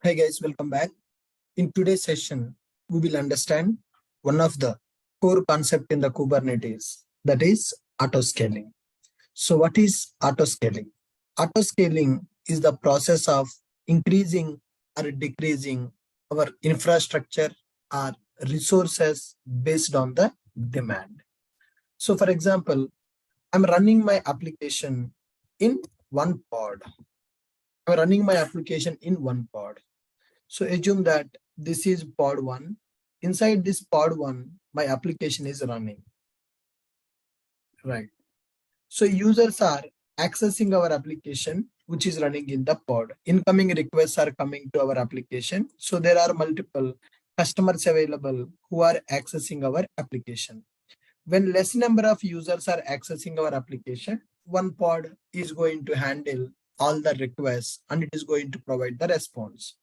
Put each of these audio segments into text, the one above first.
Hi guys, welcome back. In today's session, we will understand one of the core concept in the Kubernetes, that is autoscaling. So what is autoscaling? Autoscaling is the process of increasing or decreasing our infrastructure or resources based on the demand. So for example, I'm running my application in one pod. I'm running my application in one pod. So assume that this is pod 1. Inside this pod 1, my application is running. Right. So users are accessing our application, which is running in the pod. Incoming requests are coming to our application. So there are multiple customers available who are accessing our application. When less number of users are accessing our application, one pod is going to handle all the requests and it is going to provide the response.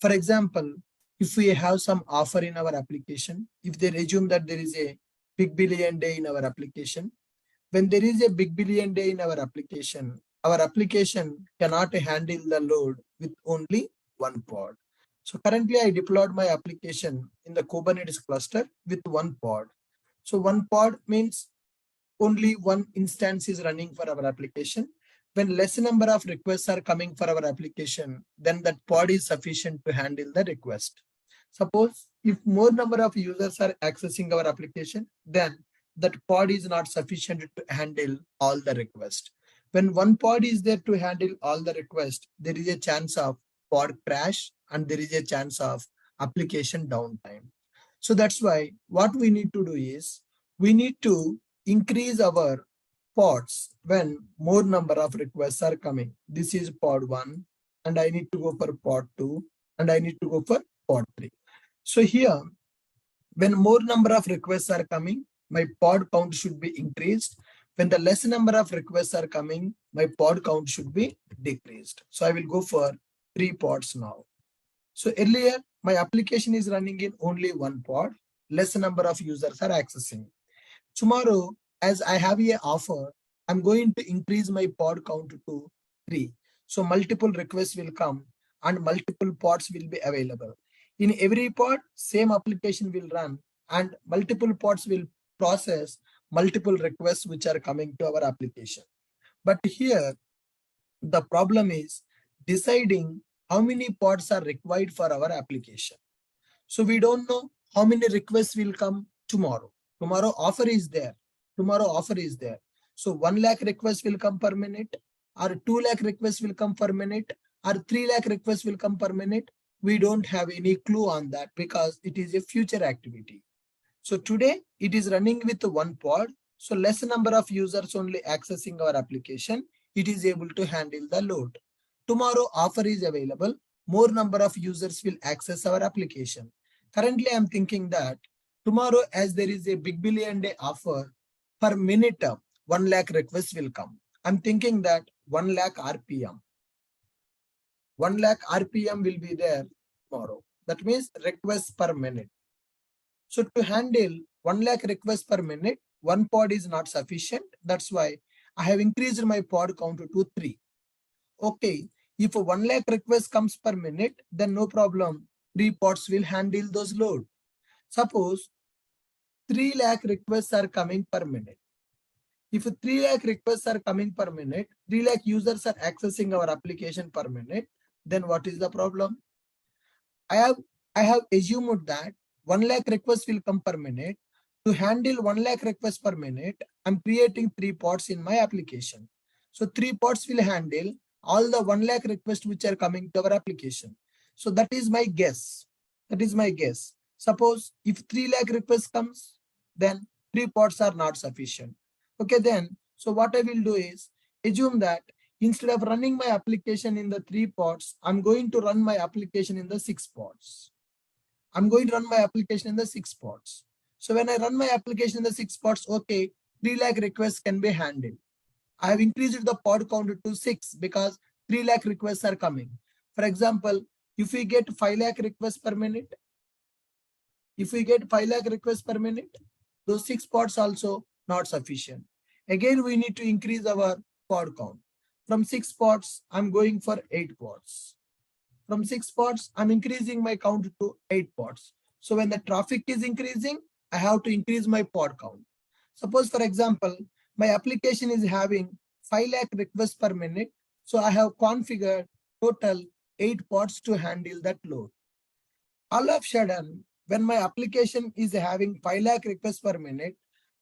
For example, if we have some offer in our application, if they assume that there is a big billion day in our application, when there is a big billion day in our application cannot handle the load with only one pod. So currently I deployed my application in the Kubernetes cluster with one pod. So one pod means only one instance is running for our application. When less number of requests are coming for our application, then that pod is sufficient to handle the request. Suppose if more number of users are accessing our application, then that pod is not sufficient to handle all the requests. When one pod is there to handle all the requests, there is a chance of pod crash and there is a chance of application downtime. So that's why what we need to do is we need to increase our pods when more number of requests are coming. This is pod 1 and I need to go for pod 2 and I need to go for pod 3. So here, when more number of requests are coming, my pod count should be increased. When the less number of requests are coming, my pod count should be decreased. So I will go for 3 pods now. So earlier, my application is running in only one pod, less number of users are accessing. Tomorrow, as I have an offer, I'm going to increase my pod count to 3. So multiple requests will come and multiple pods will be available. In every pod, same application will run and multiple pods will process multiple requests which are coming to our application. But here, the problem is deciding how many pods are required for our application. So we don't know how many requests will come tomorrow. Tomorrow offer is there. So 1 lakh requests will come per minute, or 2 lakh requests will come per minute, or 3 lakh requests will come per minute. We don't have any clue on that because it is a future activity. So today it is running with one pod. So less number of users only accessing our application, it is able to handle the load. Tomorrow offer is available. More number of users will access our application. Currently, I'm thinking that tomorrow, as there is a big billion day offer, per minute, 1 lakh requests will come. I'm thinking that 1 lakh RPM. 1 lakh RPM will be there tomorrow. That means requests per minute. So to handle 1 lakh requests per minute, one pod is not sufficient. That's why I have increased my pod count to 3. Okay, if 1 lakh requests comes per minute, then no problem. 3 pods will handle those load. Suppose 3 lakh requests are coming per minute. If 3 lakh requests are coming per minute, 3 lakh users are accessing our application per minute, then what is the problem? I have assumed that 1 lakh requests will come per minute. To handle 1 lakh requests per minute, I'm creating 3 pods in my application. So 3 pods will handle all the 1 lakh requests which are coming to our application. So that is my guess. Suppose if 3 lakh requests comes, then 3 pods are not sufficient. Okay, then, so what I will do is assume that instead of running my application in the 3 pods, I'm going to run my application in the 6 pods. So when I run my application in the 6 pods, okay, 3 lakh requests can be handled. I have increased the pod count to 6 because 3 lakh requests are coming. For example, if we get 5 lakh requests per minute, those 6 pods also not sufficient. Again, we need to increase our pod count. From 6 pods, I'm going for 8 pods. From 6 pods, I'm increasing my count to 8 pods. So when the traffic is increasing, I have to increase my pod count. Suppose, for example, my application is having 5 lakh requests per minute. So I have configured total 8 pods to handle that load. All of a sudden, when my application is having 5 lakh requests per minute,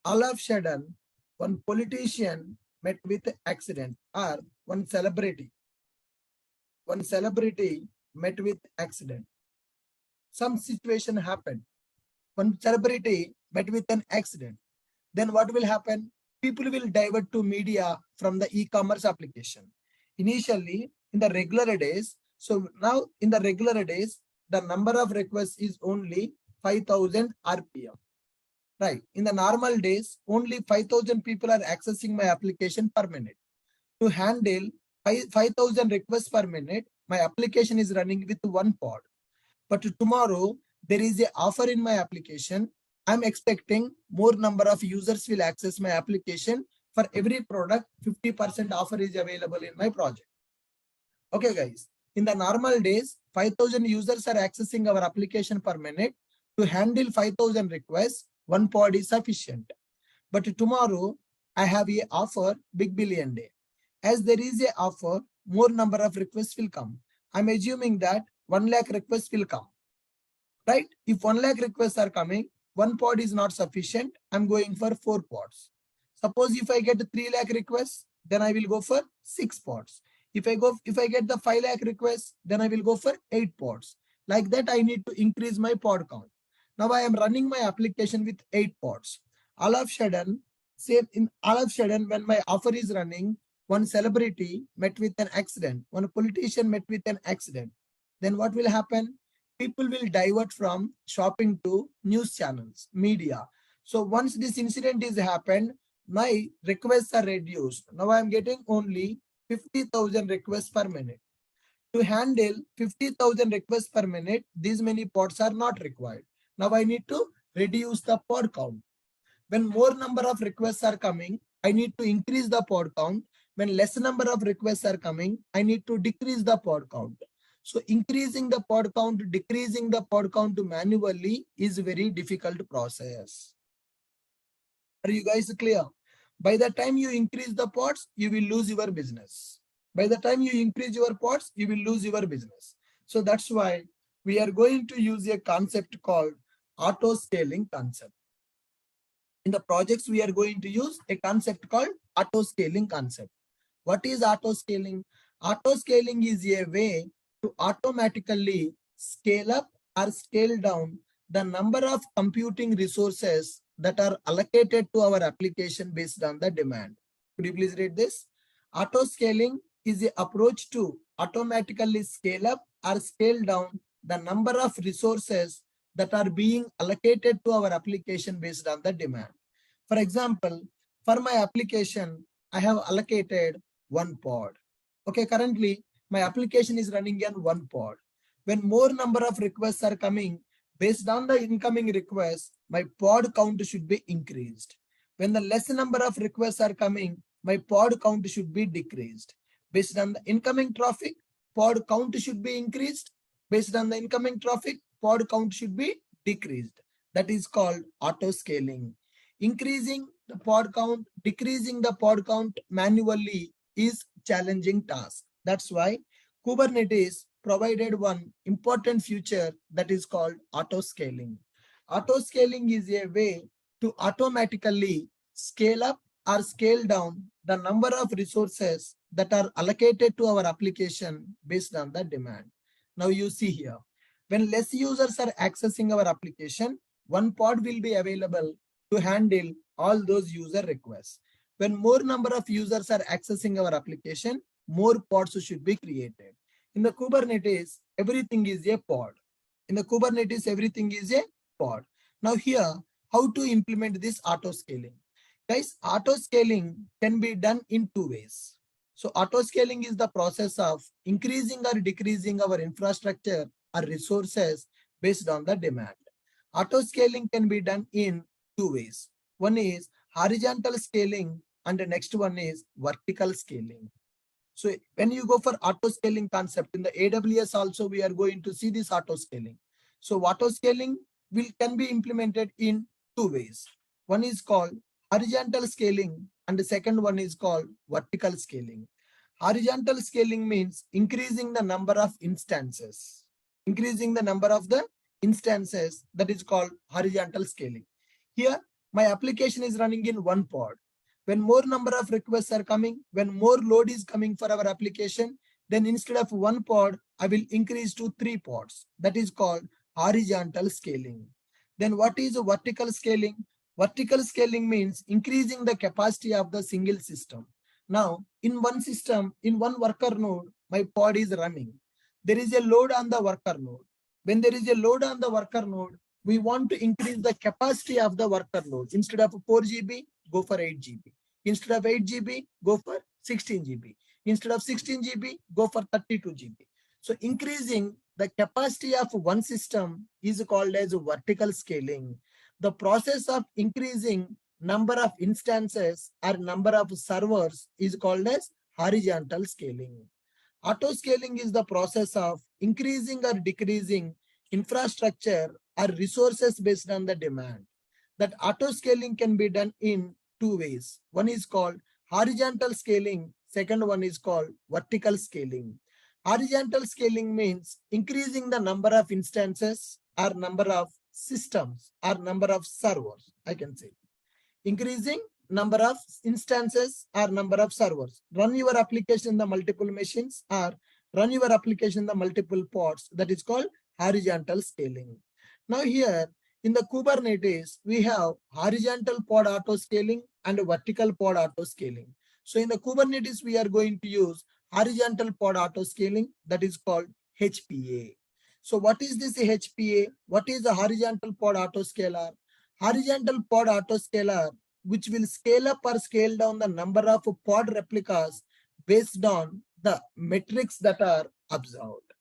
all of a sudden, one politician met with accident, or one celebrity met with accident. Some situation happened. One celebrity met with an accident. Then what will happen? People will divert to media from the e-commerce application. Initially, in the regular days, so now in the regular days, the number of requests is only 5,000 RPM. Right. In the normal days, only 5,000 people are accessing my application per minute. To handle 5,000 requests per minute, my application is running with 1 pod. But tomorrow, there is an offer in my application. I'm expecting more number of users will access my application. For every product, 50% offer is available in my project. Okay, guys. In the normal days, 5,000 users are accessing our application per minute. To handle 5,000 requests, 1 pod is sufficient. But tomorrow, I have a offer, Big Billion Day. As there is a offer, more number of requests will come. I'm assuming that 1 lakh requests will come. Right? If 1 lakh requests are coming, 1 pod is not sufficient. I'm going for 4 pods. Suppose if I get 3 lakh requests, then I will go for 6 pods. If I get the 5 lakh requests, then I will go for 8 pods. Like that, I need to increase my pod count. Now I am running my application with 8 pods. All of a sudden, when my offer is running, one celebrity met with an accident, one politician met with an accident. Then what will happen? People will divert from shopping to news channels, media. So once this incident is happened, my requests are reduced. Now I am getting only 50,000 requests per minute. To handle 50,000 requests per minute, these many pods are not required. Now I need to reduce the pod count. When more number of requests are coming, I need to increase the pod count. When less number of requests are coming, I need to decrease the pod count. So increasing the pod count, decreasing the pod count manually is a very difficult process. Are you guys clear? By the time you increase the pods, you will lose your business. By the time you increase your pods, you will lose your business. So that's why we are going to use a concept called auto scaling concept. In the projects, we are going to use a concept called auto scaling concept. What is auto scaling? Auto scaling is a way to automatically scale up or scale down the number of computing resources that are allocated to our application based on the demand. Could you please read this? Auto scaling is the approach to automatically scale up or scale down the number of resources that are being allocated to our application based on the demand. For example, for my application, I have allocated 1 pod. Okay, currently my application is running on 1 pod. When more number of requests are coming, based on the incoming requests, my pod count should be increased. When the less number of requests are coming, my pod count should be decreased. Based on the incoming traffic, pod count should be increased. Based on the incoming traffic, pod count should be decreased. That is called auto scaling. Increasing the pod count, decreasing the pod count manually is challenging task. That's why Kubernetes provided one important feature that is called auto scaling. Auto scaling is a way to automatically scale up or scale down the number of resources that are allocated to our application based on the demand. Now you see here, when less users are accessing our application, 1 pod will be available to handle all those user requests. When more number of users are accessing our application, more pods should be created. In the Kubernetes, everything is a pod. In the Kubernetes, everything is a pod. Now here, how to implement this auto scaling? Guys, auto scaling can be done in 2 ways. So auto scaling is the process of increasing or decreasing our infrastructure or resources based on the demand. Auto scaling can be done in 2 ways. One is horizontal scaling and the next one is vertical scaling. So when you go for auto scaling concept in the AWS also, we are going to see this auto scaling. So auto scaling can be implemented in two ways. One is called horizontal scaling and the second one is called vertical scaling. Horizontal scaling means increasing the number of instances. Increasing the number of the instances, that is called horizontal scaling. Here, my application is running in one pod. When more number of requests are coming, when more load is coming for our application, then instead of one pod, I will increase to 3 pods. That is called horizontal scaling. Then what is vertical scaling? Vertical scaling means increasing the capacity of the single system. Now, in one system, in one worker node, my pod is running. There is a load on the worker node. When there is a load on the worker node, we want to increase the capacity of the worker node. Instead of 4 GB, go for 8 GB. Instead of 8 GB, go for 16 GB. Instead of 16 GB, go for 32 GB. So increasing the capacity of one system is called as vertical scaling. The process of increasing number of instances or number of servers is called as horizontal scaling. Auto scaling is the process of increasing or decreasing infrastructure or resources based on the demand. That auto scaling can be done in two ways. One is called horizontal scaling. Second one is called vertical scaling. Horizontal scaling means increasing the number of instances or number of systems or number of servers, I can say. Increasing number of instances or number of servers. Run your application in the multiple machines or run your application in the multiple pods. That is called horizontal scaling. Now here in the Kubernetes, we have horizontal pod auto scaling and vertical pod auto scaling. So in the Kubernetes, we are going to use horizontal pod auto scaling, that is called HPA. So what is this HPA? What is the horizontal pod auto scaler? Horizontal pod autoscaler, which will scale up or scale down the number of pod replicas based on the metrics that are observed.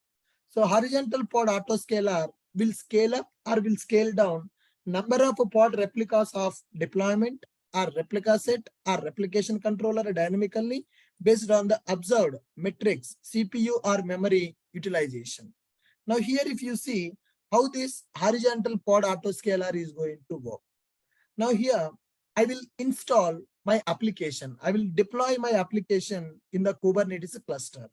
So horizontal pod autoscaler will scale up or will scale down number of pod replicas of deployment or replica set or replication controller dynamically based on the observed metrics, CPU or memory utilization. Now here if you see how this horizontal pod autoscaler is going to work. Now here I will install my application. I will deploy my application in the Kubernetes cluster.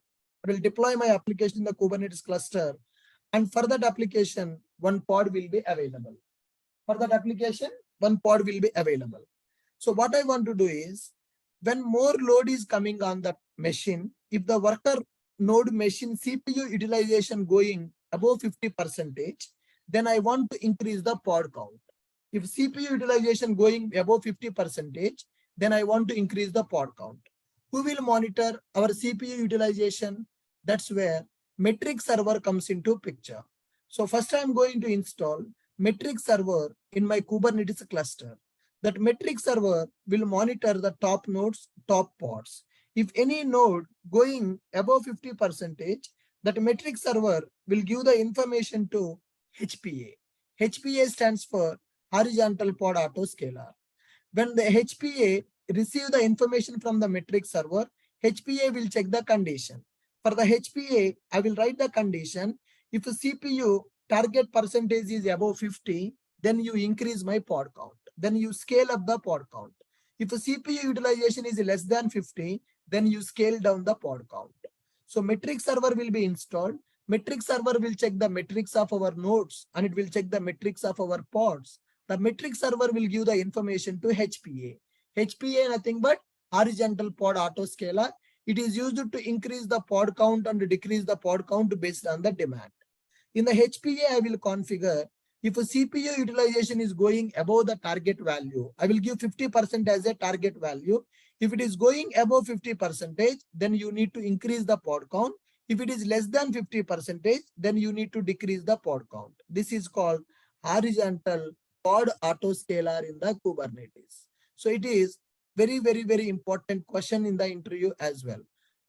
I will deploy my application in the Kubernetes cluster, and for that application, one pod will be available. For that application, one pod will be available. So what I want to do is, when more load is coming on the machine, if the worker node machine CPU utilization going above 50%, then I want to increase the pod count. If CPU utilization going above 50%, then I want to increase the pod count. Who will monitor our CPU utilization? That's where metric server comes into picture. So first I'm going to install metric server in my Kubernetes cluster. That metric server will monitor the top nodes, top pods. If any node going above 50%, that metric server will give the information to HPA. HPA stands for horizontal pod autoscaler. When the HPA receive the information from the metric server, HPA will check the condition. For the HPA, I will write the condition. If a CPU target percentage is above 50, then you increase my pod count. Then you scale up the pod count. If a CPU utilization is less than 50, then you scale down the pod count. So metric server will be installed. Metric server will check the metrics of our nodes and it will check the metrics of our pods. The metric server will give the information to HPA. HPA nothing but horizontal pod autoscaler. It is used to increase the pod count and decrease the pod count based on the demand. In the HPA, I will configure if a CPU utilization is going above the target value, I will give 50% as a target value. If it is going above 50%, then you need to increase the pod count. If it is less than 50%, then you need to decrease the pod count. This is called horizontal pod autoscaler in the Kubernetes. So it is very important question in the interview as well.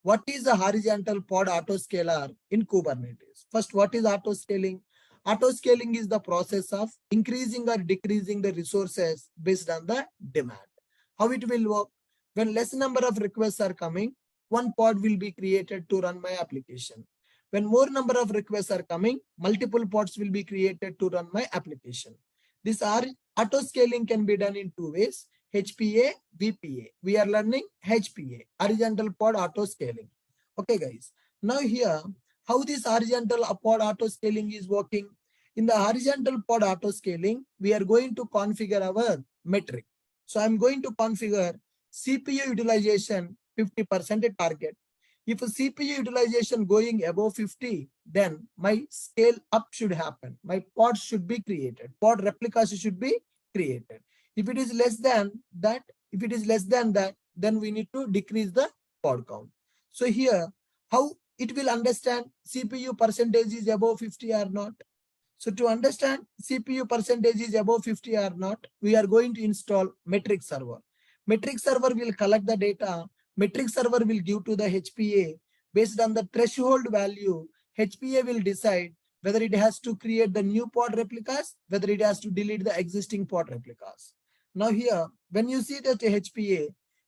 What is the horizontal pod autoscaler in Kubernetes? First, what is autoscaling? Autoscaling is the process of increasing or decreasing the resources based on the demand. How it will work? When less number of requests are coming, one pod will be created to run my application. When more number of requests are coming, multiple pods will be created to run my application. This auto scaling can be done in two ways, HPA, VPA. We are learning HPA, horizontal pod auto scaling. Okay, guys. Now here, how this horizontal pod auto scaling is working. In the horizontal pod auto scaling, we are going to configure our metric. So I'm going to configure CPU utilization 50% target. If CPU utilization going above 50, then my scale up should happen. My pods should be created. Pod replicas should be created. If it is less than that, then we need to decrease the pod count. So here, how it will understand CPU percentage is above 50 or not. So to understand CPU percentage is above 50 or not, we are going to install metric server. Metric server will collect the data. Metric server will give to the HPA. Based on the threshold value, HPA will decide whether it has to create the new pod replicas, whether it has to delete the existing pod replicas. Now here, when you see that HPA,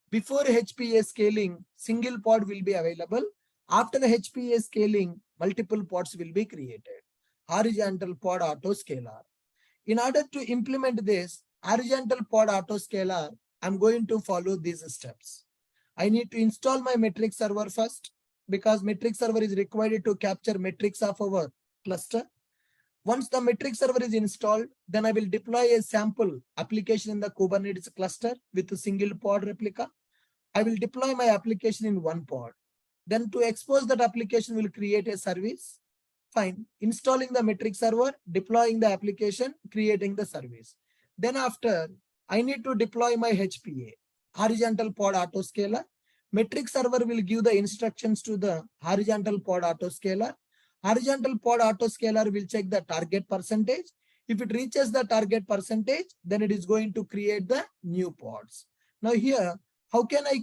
before HPA scaling, single pod will be available. After the HPA scaling, multiple pods will be created. Horizontal pod auto scaler. In order to implement this horizontal pod auto scaler, I'm going to follow these steps. I need to install my metric server first because metric server is required to capture metrics of our cluster. Once the metric server is installed, then I will deploy a sample application in the Kubernetes cluster with a single pod replica. I will deploy my application in one pod. Then to expose that application will create a service. Fine. Installing the metric server, deploying the application, creating the service. Then after, I need to deploy my HPA, horizontal pod autoscaler. Metric server will give the instructions to the horizontal pod autoscaler. Horizontal pod autoscaler will check the target percentage. If it reaches the target percentage, then it is going to create the new pods. Now here, how can I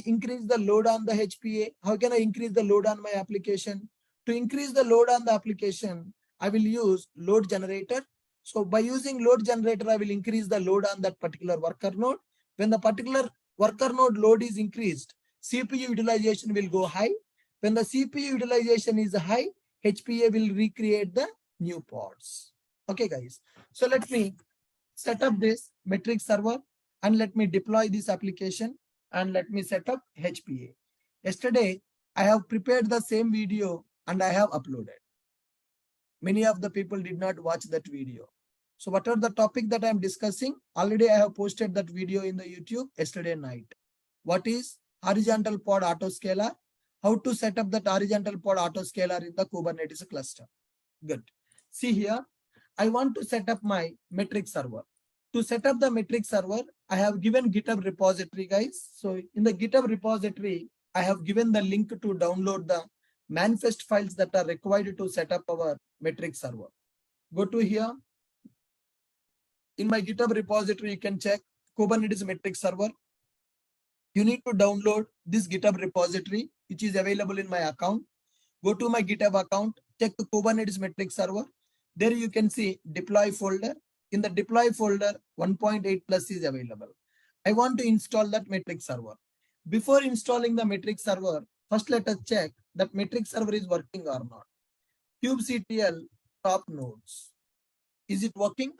increase the load on the HPA? How can I increase the load on my application? To increase the load on the application, I will use load generator. So by using load generator, I will increase the load on that particular worker node. When the particular worker node load is increased, CPU utilization will go high. When the CPU utilization is high, HPA will recreate the new pods. Okay, guys. So let me set up this metric server and let me deploy this application and let me set up HPA. Yesterday, I have prepared the same video and I have uploaded. Many of the people did not watch that video. So whatever the topic that I am discussing, already I have posted that video in the YouTube yesterday night. What is horizontal pod autoscaler? How to set up that horizontal pod autoscaler in the Kubernetes cluster. Good. See here, I want to set up my metric server. To set up the metric server, I have given GitHub repository, guys. So in the GitHub repository, I have given the link to download the manifest files that are required to set up our metric server. Go to here. In my GitHub repository, you can check Kubernetes metric server. You need to download this GitHub repository, which is available in my account. Go to my GitHub account, check the Kubernetes metric server. There you can see deploy folder. In the deploy folder, 1.8 plus is available. I want to install that metric server. Before installing the metric server, first let us check that metric server is working or not. kubectl top nodes. Is it working?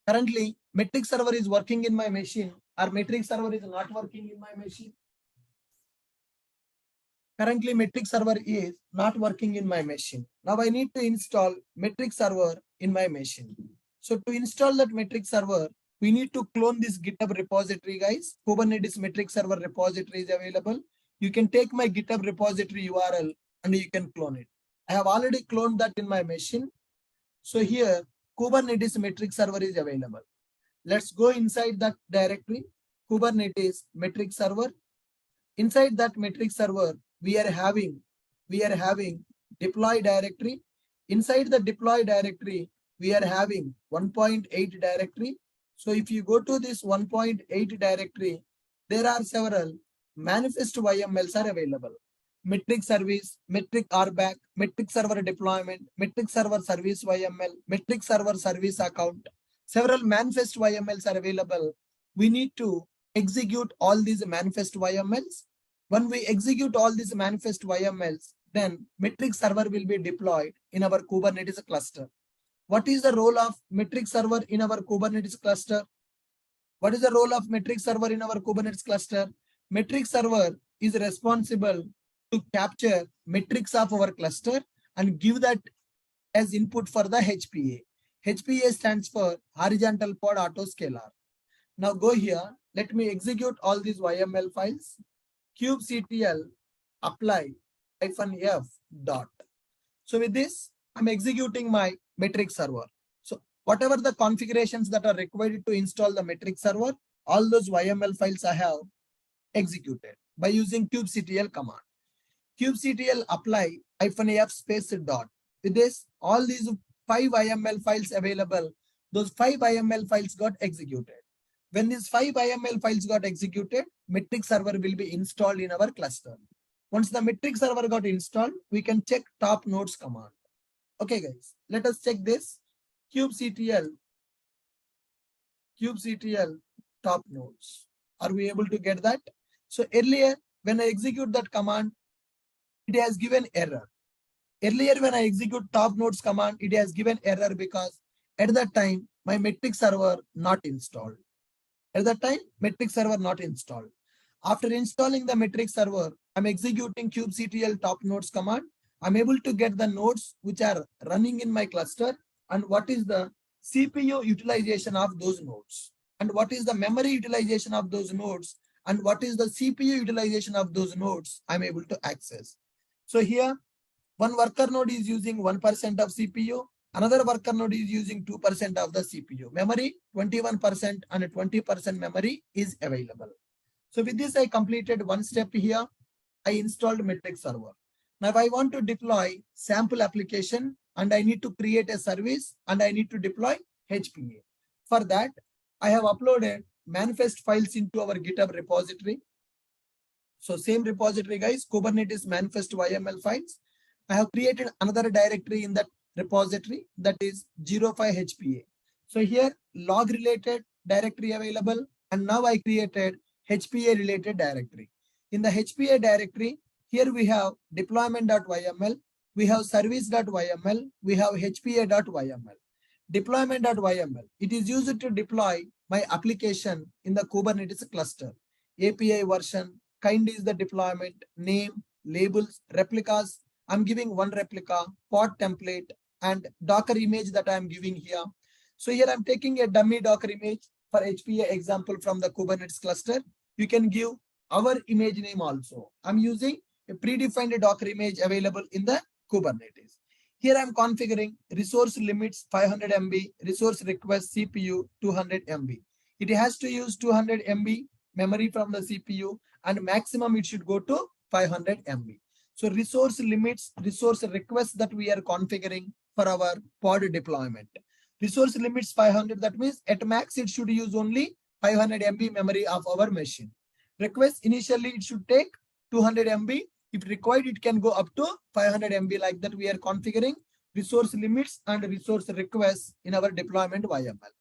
Currently, metric server is working in my machine or metric server is not working in my machine. Currently, metric server is not working in my machine. Now I need to install metric server in my machine. So to install that metric server, we need to clone this GitHub repository, guys. Kubernetes metric server repository is available. You can take my GitHub repository URL and you can clone it. I have already cloned that in my machine. So here, Kubernetes metric server is available. Let's go inside that directory, Kubernetes metric server. Inside that metric server, we are having deploy directory. Inside the deploy directory, we are having 1.8 directory. So if you go to this 1.8 directory, there are several manifest YMLs are available. Metric service, metric RBAC, metric server deployment, metric server service YML, metric server service account. Several manifest YMLs are available. We need to execute all these manifest YMLs. When we execute all these manifest YMLs, then metric server will be deployed in our Kubernetes cluster. What is the role of metric server in our Kubernetes cluster? What is the role of metric server in our Kubernetes cluster? Metric server is responsible to capture metrics of our cluster and give that as input for the HPA. HPA stands for horizontal pod autoscaler. Now go here. Let me execute all these YML files. kubectl apply -f dot. So with this, I'm executing my metric server. So whatever the configurations that are required to install the metric server, all those YML files I have executed by using kubectl command. kubectl apply -f space dot. With this, all these 5 YML files available, those 5 YML files got executed. When these 5 YML files got executed, metric server will be installed in our cluster. Once the metric server got installed, we can check top nodes command. Okay, guys, let us check this. kubectl top nodes. Are we able to get that? So earlier, when I execute that command, it has given error. Earlier, when I execute top nodes command, it has given error because at that time, my metric server not installed. At that time, metric server not installed. After installing the metric server, I'm executing kubectl top nodes command. I'm able to get the nodes which are running in my cluster and what is the CPU utilization of those nodes and what is the memory utilization of those nodes and what is the CPU utilization of those nodes I'm able to access. So here, one worker node is using 1% of CPU. Another worker node is using 2% of the CPU. Memory, 21% and 20% memory is available. So with this, I completed one step here. I installed metric server. Now, if I want to deploy sample application and I need to create a service and I need to deploy HPA. For that, I have uploaded manifest files into our GitHub repository. So same repository, guys, Kubernetes manifest YML files. I have created another directory in that repository that is 05HPA. So here log related directory available and now I created HPA related directory. In the HPA directory, here we have deployment.yml, we have service.yml, we have hpa.yml. Deployment.yml, it is used to deploy my application in the Kubernetes cluster. API version, kind is the deployment, name, labels, replicas. I'm giving one replica, pod template, and Docker image that I'm giving here. So here I'm taking a dummy Docker image for HPA example from the Kubernetes cluster. You can give our image name also. I'm using a predefined Docker image available in the Kubernetes. Here I'm configuring resource limits 500 MB, resource request CPU 200 MB. It has to use 200 MB memory from the CPU and maximum it should go to 500 MB. So resource limits, resource requests that we are configuring for our pod deployment. Resource limits 500, that means at max it should use only 500 MB memory of our machine. Request initially it should take 200 MB. If required, it can go up to 500 MB like that. We are configuring resource limits and resource requests in our deployment YML.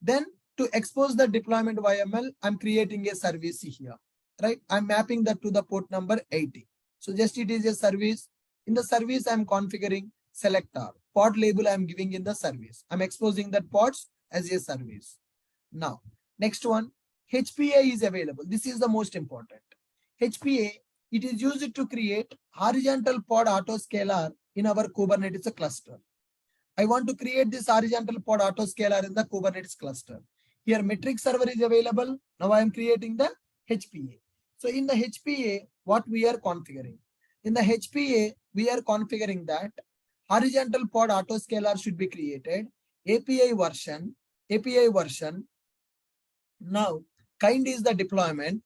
Then to expose the deployment YML, I'm creating a service here, right? I'm mapping that to the port number 80. So just it is a service. In the service, I'm configuring selector. Pod label I'm giving in the service. I'm exposing that pods as a service. Now, next one, HPA is available. This is the most important. HPA, it is used to create horizontal pod autoscaler in our Kubernetes cluster. I want to create this horizontal pod autoscaler in the Kubernetes cluster. Here metric server is available. Now I am creating the HPA. So in the HPA, what we are configuring? In the HPA, we are configuring that horizontal pod autoscaler should be created. API version. Now, kind is the deployment.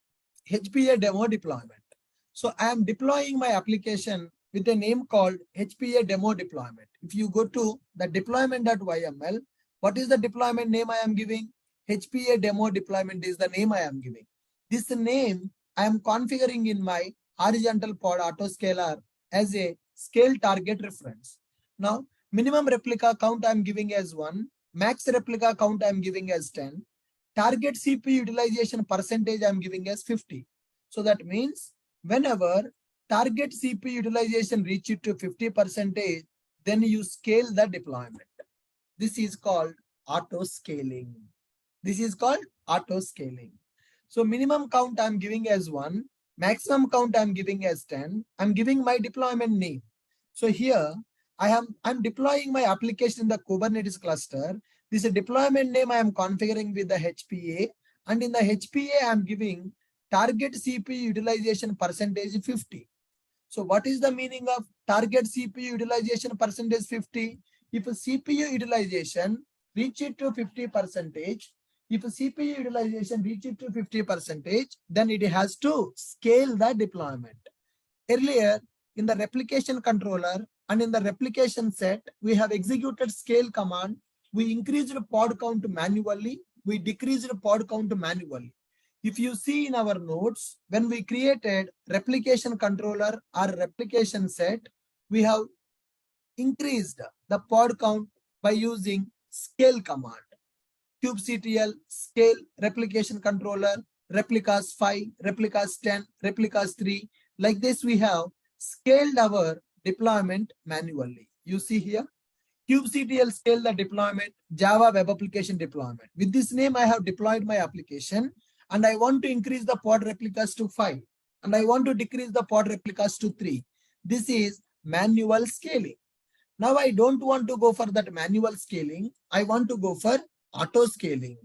HPA demo deployment. So I am deploying my application with a name called HPA demo deployment. If you go to the deployment.yml, what is the deployment name I am giving? HPA demo deployment is the name I am giving. This name I am configuring in my horizontal pod autoscaler as a scale target reference. Now, minimum replica count I am giving as 1, max replica count I am giving as 10, target CPU utilization percentage I am giving as 50. So that means Whenever target CPU utilization reaches to 50%, then you scale the deployment. This is called auto scaling. This is called auto scaling. So minimum count I'm giving as 1, maximum count I'm giving as 10. I'm giving my deployment name. So here I'm deploying my application in the Kubernetes cluster. This deployment name I am configuring with the HPA, and in the HPA I'm giving target CPU utilization percentage 50. So what is the meaning of target CPU utilization percentage 50? If CPU utilization reaches to 50%, if CPU utilization reaches to 50%, then it has to scale the deployment. Earlier, in the replication controller and in the replication set, we have executed scale command. We increased pod count manually. We decreased pod count manually. If you see in our notes, when we created replication controller or replication set, we have increased the pod count by using scale command. kubectl scale replication controller, replicas 5, replicas 10, replicas 3. Like this, we have scaled our deployment manually. You see here, kubectl scale the deployment, Java web application deployment. With this name, I have deployed my application, and I want to increase the pod replicas to 5, and I want to decrease the pod replicas to 3. This is manual scaling. Now I don't want to go for that manual scaling. I want to go for auto scaling.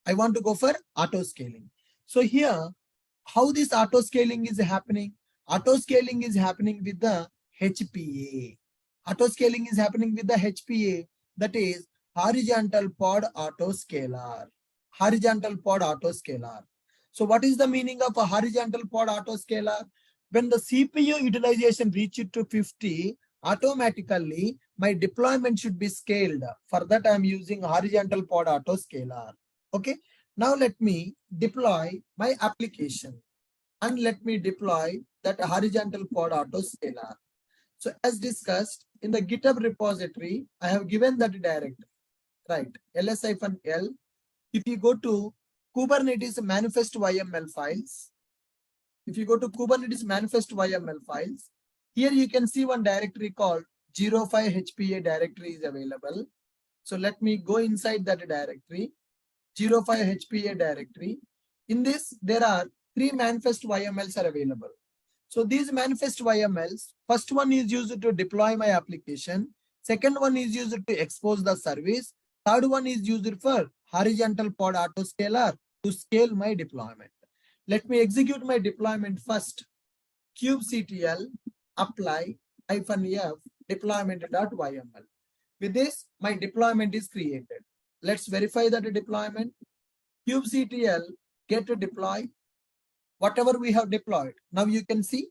I want to go for auto scaling. So here, how this auto scaling is happening? Auto scaling is happening with the HPA. Auto scaling is happening with the HPA, that is horizontal pod auto scaler. Horizontal pod auto scaler. So what is the meaning of a horizontal pod auto scaler? When the CPU utilization reaches to 50, automatically my deployment should be scaled. For that, I'm using horizontal pod auto scaler. Okay. Now let me deploy my application, and let me deploy that horizontal pod auto scaler. So as discussed in the GitHub repository, I have given that directory, right? ls-l. If you go to Kubernetes manifest YML files, if you go to Kubernetes manifest YML files, here you can see one directory called 05 HPA directory is available. So let me go inside that directory, 05 HPA directory. In this, there are 3 manifest YMLs are available. So these manifest YMLs, first one is used to deploy my application. Second one is used to expose the service. Third one is used for horizontal pod auto scaler to scale my deployment. Let me execute my deployment first. kubectl apply -f deployment.yml. With this, my deployment is created. Let's verify that deployment. kubectl get to deploy whatever we have deployed. Now you can see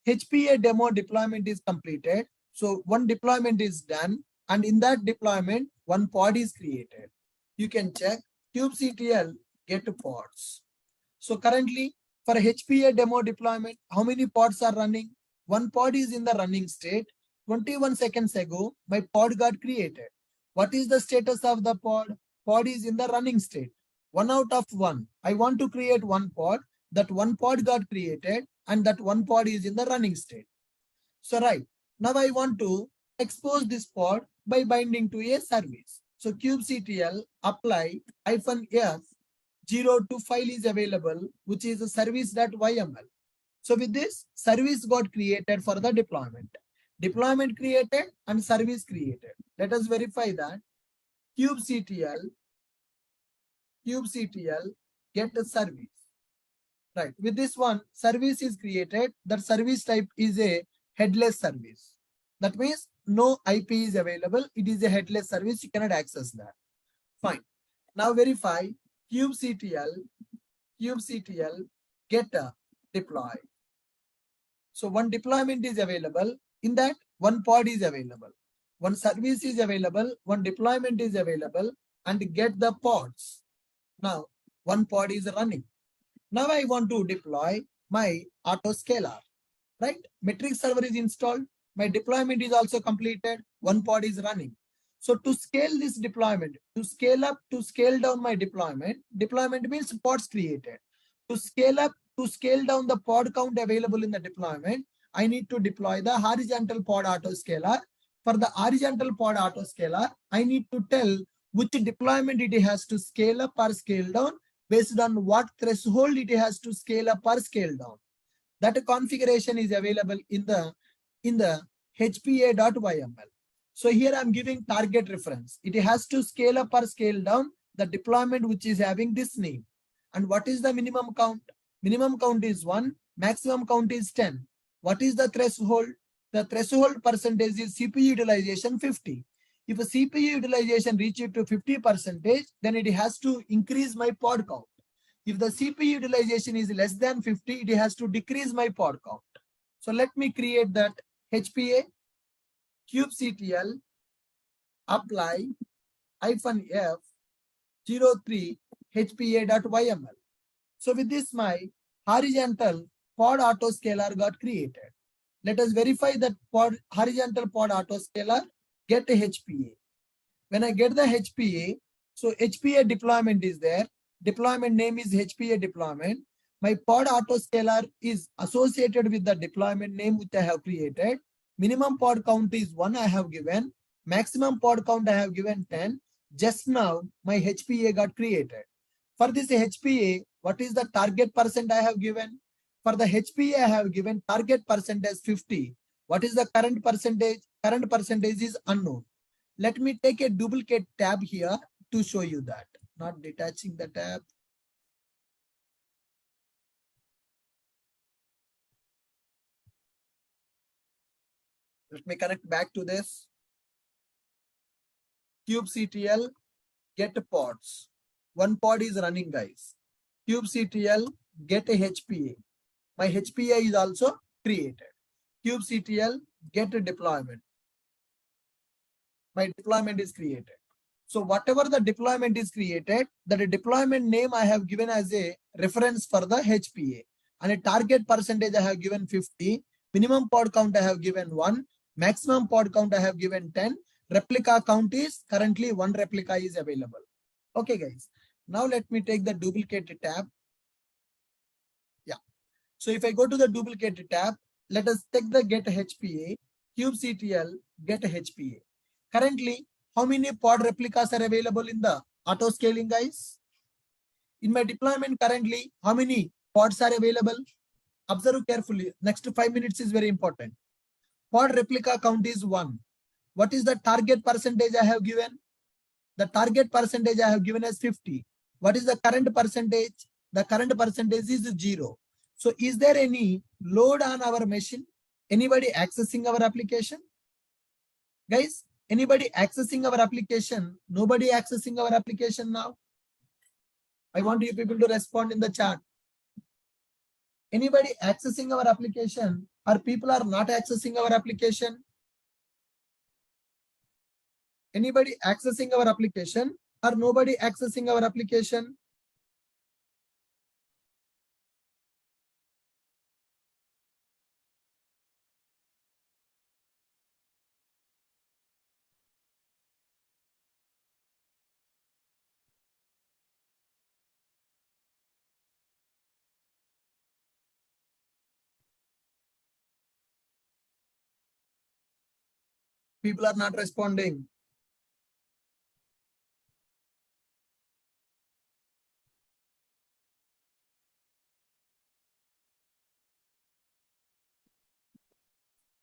HPA demo deployment is completed. So one deployment is done, and in that deployment, one pod is created. You can check kubectl get pods. So currently for HPA demo deployment, how many pods are running? One pod is in the running state. 21 seconds ago, my pod got created. What is the status of the pod? Pod is in the running state. 1 out of 1. I want to create one pod. That one pod got created, and that one pod is in the running state. So right, now I want to expose this pod by binding to a service. So kubectl apply -f 02 file is available, which is a service.yml. So with this, service got created for the deployment. Deployment created and service created. Let us verify that. kubectl get a service. Right. With this one, service is created. That service type is a headless service. That means no IP is available. It is a headless service. You cannot access that. Fine. Now verify kubectl get a deploy. So one deployment is available. In that, one pod is available. One service is available. One deployment is available. And get the pods. Now, one pod is running. Now I want to deploy my auto scaler, right? Metric server is installed. My deployment is also completed. One pod is running. So to scale this deployment, to scale up, to scale down my deployment means pods created. To scale up, to scale down the pod count available in the deployment, I need to deploy the horizontal pod autoscaler. For the horizontal pod autoscaler, I need to tell which deployment it has to scale up or scale down based on what threshold it has to scale up or scale down. That configuration is available in the HPA.yml. So here I'm giving target reference. It has to scale up or scale down the deployment which is having this name. And what is the minimum count? Minimum count is 1, maximum count is 10. What is the threshold? The threshold percentage is CPU utilization 50. If a CPU utilization reaches to 50%, then it has to increase my pod count. If the CPU utilization is less than 50, it has to decrease my pod count. So let me create that HPA kubectl apply -f 03 HPA.yml. So with this, my horizontal pod autoscaler got created. Let us verify that horizontal pod autoscaler get a HPA. When I get the HPA, so HPA deployment is there. Deployment name is HPA deployment. My pod autoscaler is associated with the deployment name which I have created. Minimum pod count is 1 I have given. Maximum pod count I have given 10. Just now my HPA got created. For this HPA, what is the target percent I have given? For the HPA I have given target percent as 50. What is the current percentage? Current percentage is unknown. Let me take a duplicate tab here to show you that. Not detaching the tab. Let me connect back to this. kubectl get pods. One pod is running, guys. kubectl get a HPA. My HPA is also created. kubectl get a deployment. My deployment is created. So whatever the deployment is created, that deployment name I have given as a reference for the HPA. And a target percentage I have given 50. Minimum pod count I have given 1. Maximum pod count I have given 10. Replica count is currently 1 replica is available. Okay, guys. Now let me take the duplicate tab. Yeah. So if I go to the duplicate tab, let us take the get HPA, kubectl get HPA. Currently, how many pod replicas are available in the auto scaling, guys? In my deployment currently, how many pods are available? Observe carefully. Next 5 minutes is very important. Pod replica count is 1. What is the target percentage I have given? The target percentage I have given as 50. What is the current percentage? The current percentage is 0. So is there any load on our machine? Anybody accessing our application? Guys, anybody accessing our application? Nobody accessing our application now? I want you people to respond in the chat. Anybody accessing our application, or people are not accessing our application? Anybody accessing our application, or nobody accessing our application? People are not responding.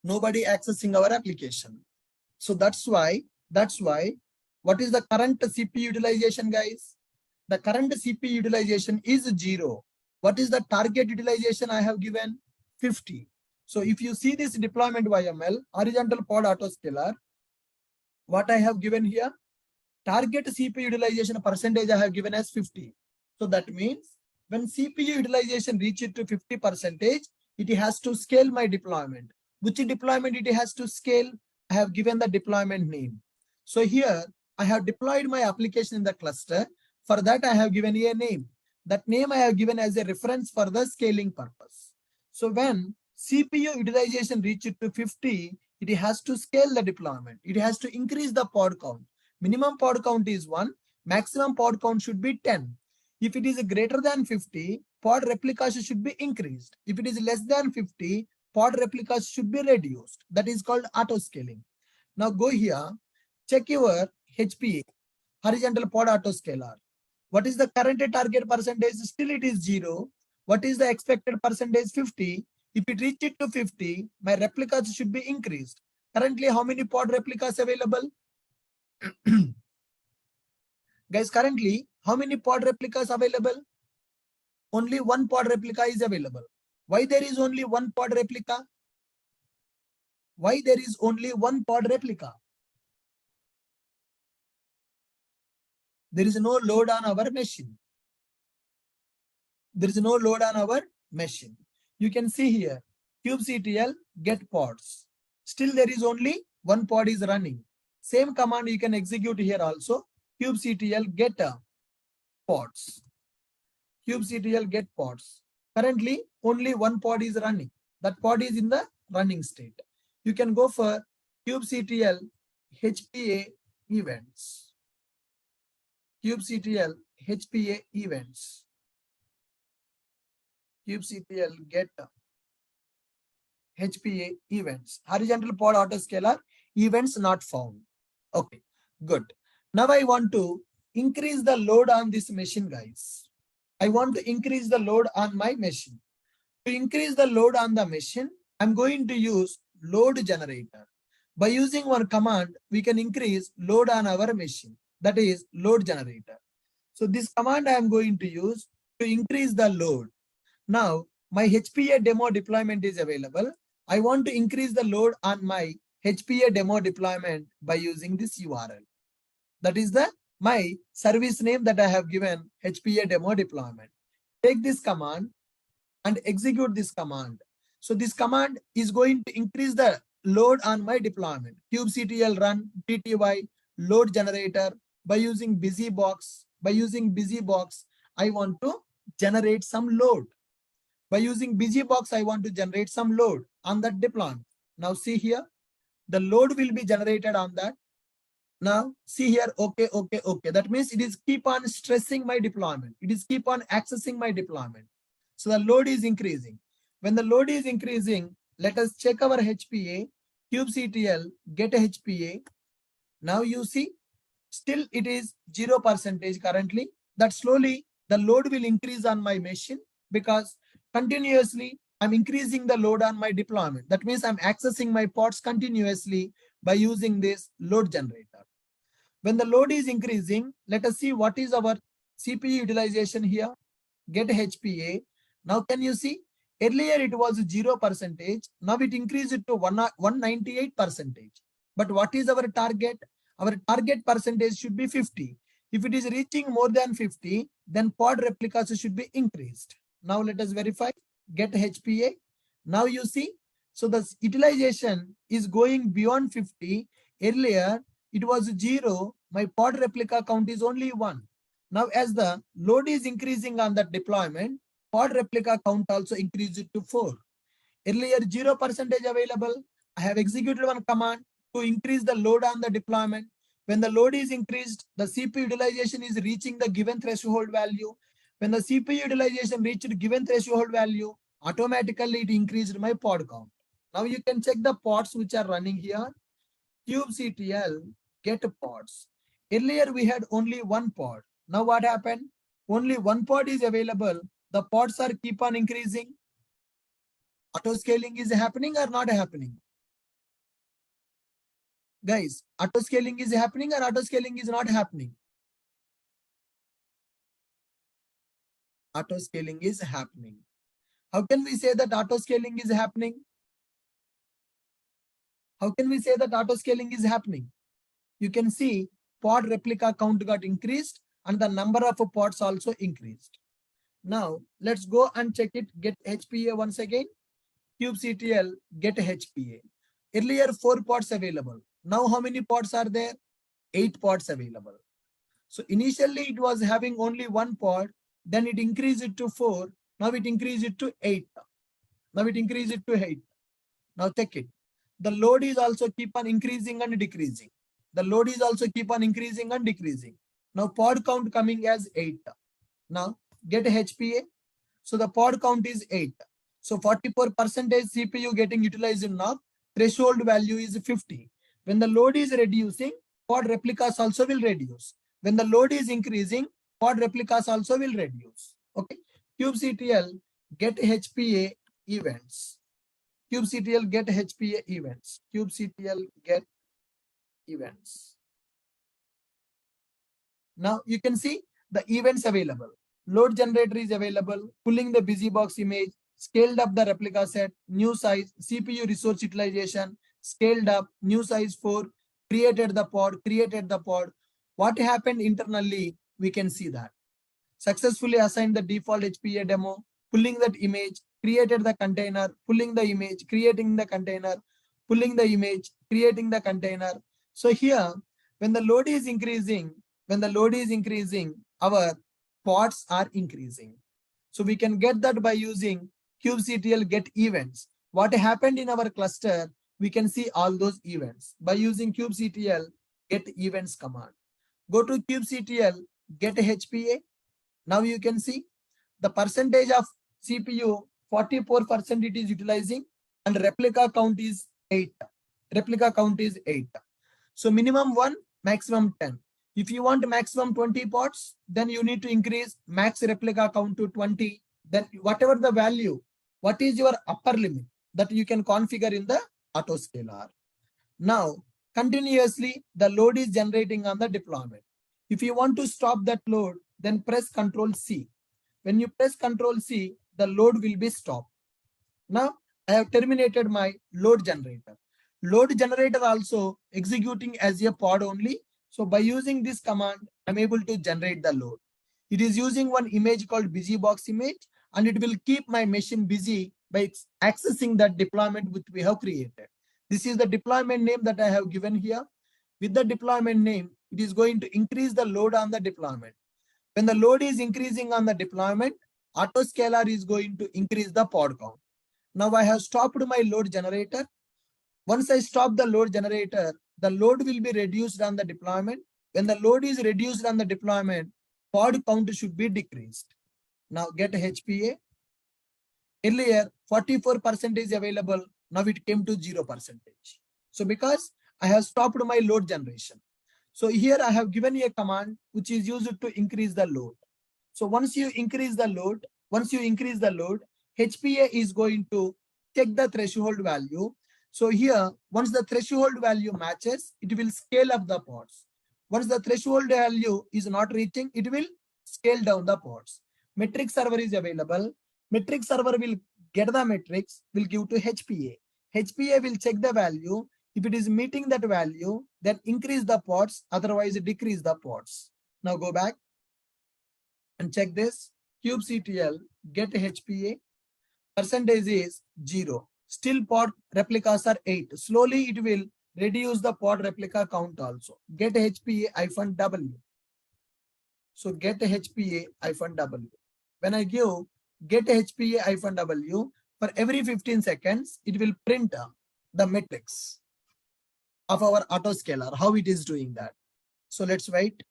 Nobody accessing our application. So that's why, what is the current CPU utilization, guys? The current CPU utilization is 0. What is the target utilization I have given? 50. So if you see this deployment YML, horizontal pod autoscaler, what I have given here, target CPU utilization percentage I have given as 50. So that means when CPU utilization reaches to 50%, it has to scale my deployment. Which deployment it has to scale? I have given the deployment name. So here I have deployed my application in the cluster. For that I have given a name. That name I have given as a reference for the scaling purpose. So when CPU utilization reaches to 50, it has to scale the deployment. It has to increase the pod count. Minimum pod count is 1. Maximum pod count should be 10. If it is greater than 50, pod replicas should be increased. If it is less than 50, pod replicas should be reduced. That is called auto scaling. Now go here, check your HPA, horizontal pod autoscaler. What is the current target percentage? Still it is 0. What is the expected percentage? 50. If it reaches to 50, my replicas should be increased. Currently, how many pod replicas available? Guys, currently, how many pod replicas available? Only one pod replica is available. Why there is only one pod replica? Why there is only one pod replica? There is no load on our machine. There is no load on our machine. You can see here, kubectl get pods. Still there is only one pod is running. Same command you can execute here also. Kubectl get pods. Kubectl get pods. Currently only one pod is running. That pod is in the running state. You can go for kubectl HPA events. Kubectl HPA events. Kubectl get HPA events. Horizontal pod autoscaler events not found. Okay, good. Now I want to increase the load on this machine, guys. I want to increase the load on my machine. To increase the load on the machine, I'm going to use load generator. By using one command, we can increase load on our machine. That is load generator. So this command I am going to use to increase the load. Now my HPA demo deployment is available. I want to increase the load on my HPA demo deployment by using this URL. That is my service name that I have given, HPA demo deployment. Take this command and execute this command. So this command is going to increase the load on my deployment. kubectl run tty load generator by using busybox. By using busybox, I want to generate some load. By using busybox, I want to generate some load on that deployment. Now see here, the load will be generated on that. Now see here, okay. That means it is keep on stressing my deployment. It is keep on accessing my deployment. So the load is increasing. When the load is increasing, let us check our HPA, kubectl get HPA. Now you see, still it is 0% currently. That slowly the load will increase on my machine because continuously I'm increasing the load on my deployment. That means I'm accessing my pods continuously by using this load generator. When the load is increasing, let us see what is our CPU utilization here. Get HPA. Now can you see? Earlier it was 0%. Now it increased to 198%. But what is our target? Our target percentage should be 50. If it is reaching more than 50, then pod replicas should be increased. Now let us verify. Get HPA. Now you see, so the utilization is going beyond 50. Earlier it was 0. My pod replica count is only 1. Now as the load is increasing on that deployment, pod replica count also increased to 4. Earlier 0% available. I have executed one command to increase the load on the deployment. When the load is increased, the CPU utilization is reaching the given threshold value. When the CPU utilization reached given threshold value, automatically it increased my pod count. Now you can check the pods which are running here. kubectl get pods. Earlier we had only one pod. Now what happened? Only one pod is available. The pods are keep on increasing. Auto scaling is happening or not happening? Guys, auto scaling is happening or auto scaling is not happening? Auto scaling is happening. How can we say that auto scaling is happening? How can we say that auto scaling is happening? You can see pod replica count got increased and the number of pods also increased. Now let's go and check it. Get HPA once again. kubectl get HPA. Earlier 4 pods available. Now how many pods are there? 8 pods available. So initially it was having only 1 pod. Then it increased it to 4. Now it increased it to 8. Now it increased it to 8. Now check it. The load is also keep on increasing and decreasing. The load is also keep on increasing and decreasing. Now pod count coming as 8. Now get HPA. So the pod count is 8. So 44% CPU getting utilized now. Threshold value is 50. When the load is reducing, pod replicas also will reduce. When the load is increasing, pod replicas also will reduce. Okay. kubectl get HPA events. kubectl get HPA events. kubectl get events. Now you can see the events available. Load generator is available, pulling the busy box image, scaled up the replica set, new size, CPU resource utilization, scaled up, new size 4, created the pod. What happened internally, we can see that. Successfully assigned the default HPA demo, pulling that image, created the container, pulling the image, creating the container, pulling the image, creating the container. So here, when the load is increasing, our pods are increasing. So we can get that by using kubectl get events. What happened in our cluster, we can see all those events by using kubectl get events command. Go to kubectl get HPA. Now you can see the percentage of CPU 44% it is utilizing and replica count is 8. So minimum 1, maximum 10. If you want maximum 20 pods, then you need to increase max replica count to 20. Then whatever the value, what is your upper limit that you can configure in the autoscaler. Now, continuously the load is generating on the deployment. If you want to stop that load, then press Ctrl C. When you press Ctrl C, the load will be stopped. Now, I have terminated my load generator. Load generator also executing as a pod only. So by using this command, I'm able to generate the load. It is using one image called busy box image, and it will keep my machine busy by accessing that deployment which we have created. This is the deployment name that I have given here. With the deployment name, it is going to increase the load on the deployment. When the load is increasing on the deployment, autoscaler is going to increase the pod count. Now I have stopped my load generator. Once I stop the load generator, the load will be reduced on the deployment. When the load is reduced on the deployment, pod count should be decreased. Now get HPA. Earlier 44% is available. Now it came to 0%. So because I have stopped my load generation. So here I have given a command which is used to increase the load. So once you increase the load, HPA is going to check the threshold value. So here, once the threshold value matches, it will scale up the pods. Once the threshold value is not reaching, it will scale down the pods. Metric server is available. Metric server will get the metrics, will give to HPA. HPA will check the value. If it is meeting that value, then increase the pods, otherwise decrease the pods. Now go back and check this. kubectl get HPA. Percentage is 0. Still pod replicas are 8. Slowly it will reduce the pod replica count also. Get HPA-W. So get HPA-W. When I give get HPA-W, for every 15 seconds, it will print the metrics of our autoscaler, how it is doing that. So let's wait.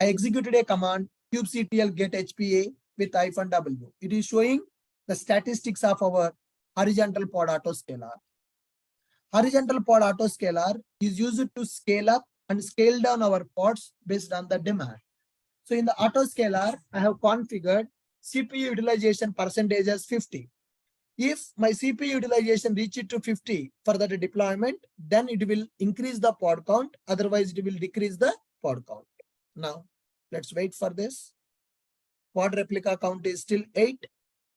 I executed a command kubectl get HPA with -W. It is showing the statistics of our horizontal pod autoscaler. Horizontal pod autoscaler is used to scale up and scale down our pods based on the demand. So in the autoscaler, I have configured CPU utilization percentage as 50. If my CPU utilization reaches to 50 for that deployment, then it will increase the pod count. Otherwise, it will decrease the pod count. Now, let's wait for this. Pod replica count is still 8.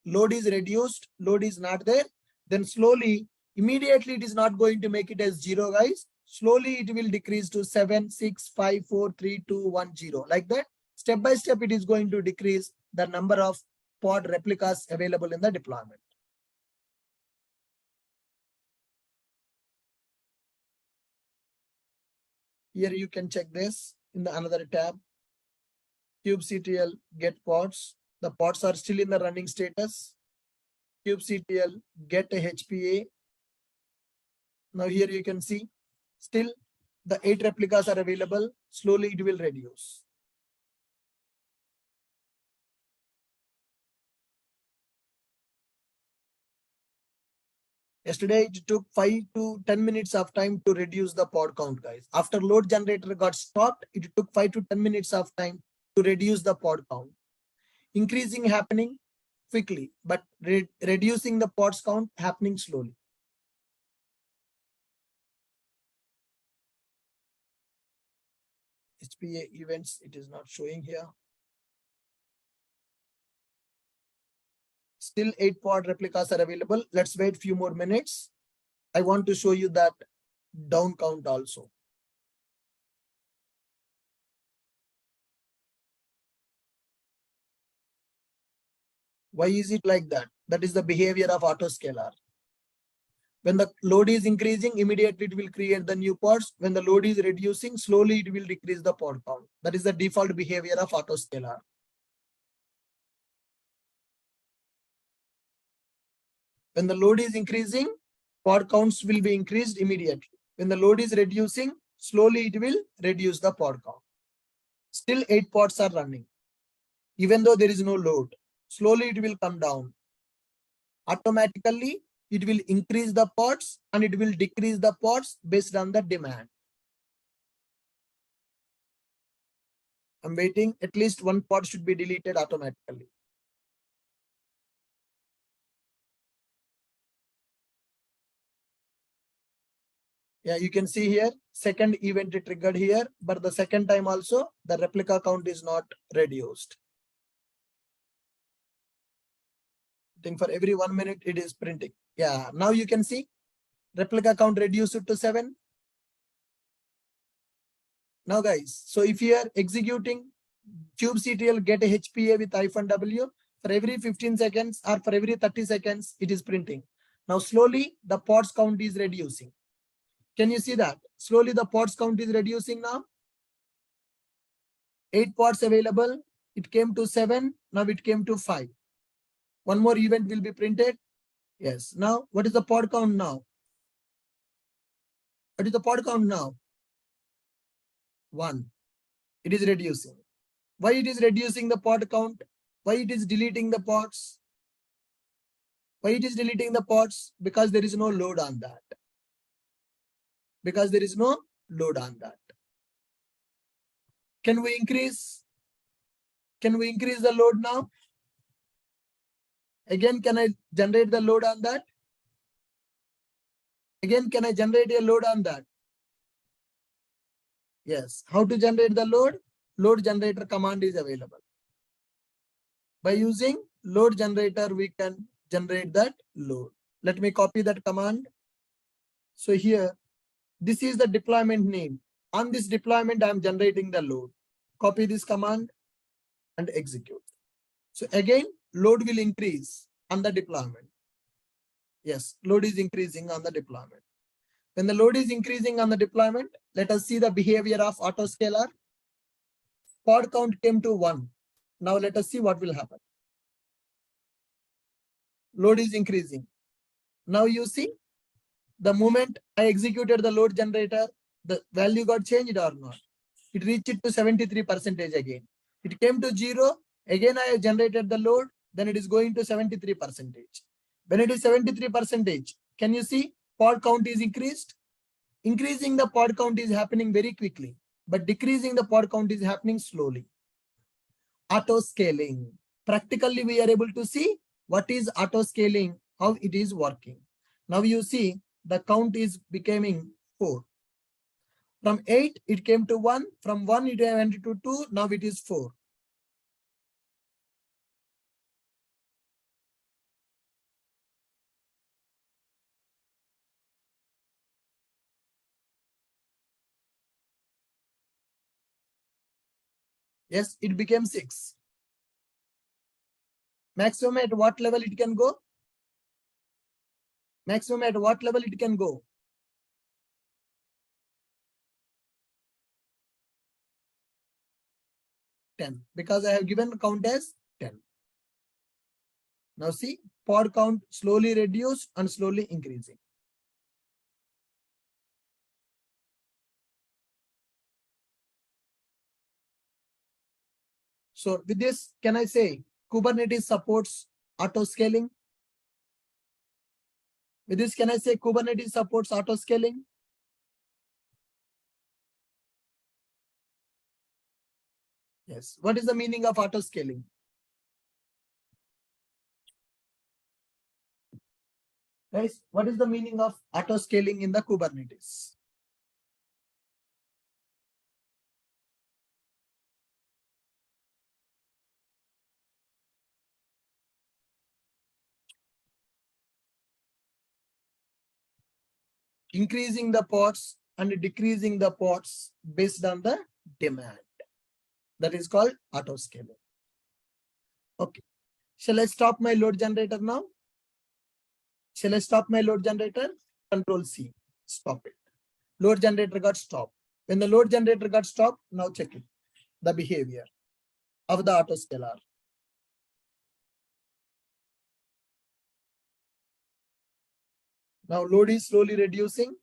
Load is reduced. Load is not there. Then slowly, immediately it is not going to make it as 0, guys. Slowly it will decrease to 7, 6, 5, 4, 3, 2, 1, 0. Like that. Step by step, it is going to decrease the number of pod replicas available in the deployment. Here you can check this in the another tab. kubectl get pods. The pods are still in the running status. kubectl get HPA. Now here you can see still the 8 replicas are available. Slowly it will reduce. Yesterday, it took 5 to 10 minutes of time to reduce the pod count, guys. After load generator got stopped, it took 5 to 10 minutes of time to reduce the pod count. Increasing happening quickly, but reducing the pods count happening slowly. HPA events, it is not showing here. Still 8 pod replicas are available. Let's wait few more minutes. I want to show you that down count also. Why is it like that? That is the behavior of autoscaler. When the load is increasing, immediately it will create the new pods. When the load is reducing, slowly it will decrease the pod count. That is the default behavior of autoscaler. When the load is increasing, pod counts will be increased immediately. When the load is reducing, slowly it will reduce the pod count. Still 8 pods are running. Even though there is no load, slowly it will come down. Automatically, it will increase the pods and it will decrease the pods based on the demand. I'm waiting. At least one pod should be deleted automatically. Yeah, you can see here, second event triggered here, but the second time also, the replica count is not reduced. I think for every 1 minute, it is printing. Yeah, now you can see replica count reduced to 7. Now guys, so if you are executing kubectl get a HPA with -w, for every 15 seconds or for every 30 seconds, it is printing. Now slowly the pods count is reducing. Can you see that? Slowly the pods count is reducing now. 8 pods available. It came to 7. Now it came to 5. One more event will be printed. Yes. Now, what is the pod count now? What is the pod count now? 1. It is reducing. Why it is reducing the pod count? Why it is deleting the pods? Why it is deleting the pods? Because there is no load on that. Because there is no load on that. Can we increase? Can we increase the load now? Again, can I generate the load on that? Again, can I generate a load on that? Yes. How to generate the load? Load generator command is available. By using load generator, we can generate that load. Let me copy that command. So here, this is the deployment name. On this deployment, I am generating the load. Copy this command and execute. So again, load will increase on the deployment. Yes, load is increasing on the deployment. When the load is increasing on the deployment, let us see the behavior of autoscaler. Pod count came to 1. Now let us see what will happen. Load is increasing. Now you see, the moment I executed the load generator, the value got changed or not? It reached it to 73% again. It came to 0. Again, I generated the load. Then it is going to 73%. When it is 73%, can you see pod count is increased? Increasing the pod count is happening very quickly, but decreasing the pod count is happening slowly. Auto scaling. Practically, we are able to see what is auto scaling, how it is working. Now you see the count is becoming 4. From 8, it came to 1. From 1, it went to 2. Now it is 4. Yes, it became 6. Maximum at what level it can go? Maximum at what level it can go? 10. Because I have given count as 10. Now see, pod count slowly reduced and slowly increasing. So with this, can I say Kubernetes supports auto scaling? With this, can I say Kubernetes supports auto scaling? Yes. What is the meaning of auto scaling? Guys, what is the meaning of auto scaling in the Kubernetes? Increasing the pods and decreasing the pods based on the demand. That is called auto scaling. Okay. Shall I stop my load generator now? Shall I stop my load generator? Control C. Stop it. Load generator got stopped. When the load generator got stopped, now check it. The behavior of the autoscaler. Now load is slowly reducing.